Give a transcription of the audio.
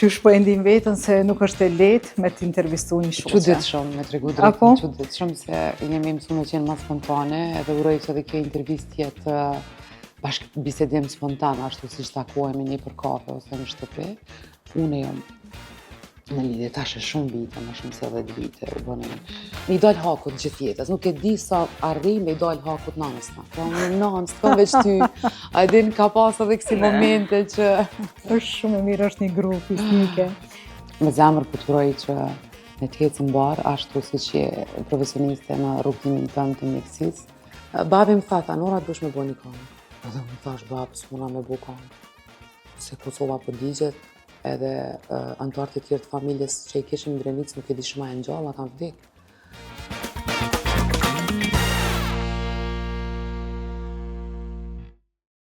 Qysh po e ndin vetën se nuk është e lehtë me t'intervistu një shoqe. Çuditshëm, me tregu drejtën, çuditshëm se jemi mësuar me qenë më spontane, edhe uroj që edhe kjo intervistë jetë bashkë bisedim spontan, ashtu siç takohemi një për kafe ose në shtëpi. Unë jam në lidhje tash shumë vite, më shumë se 10 vite, u bënë. Mi dal hakut gjithë jetës, nuk e di sa arri me i dal hakut nanës na. Po unë nanës, të veç ty, a din ka pas edhe kësi momente që... Është shumë e mirë, është një grup fisnike. Me zemër po t'uroj që ne t'hecim barë, ashtu si që je profesioniste në rrugtimin tënd të mjekësisë. Babi më tha, Nora dush me bo një kamë. Edhe më thash, babë, s'muna me bo kamë. Se Kosova po digjet, edhe antarët e tjerë të familjes që i kishim në Drenicë nuk e di shma e ngjalla, kanë vdek.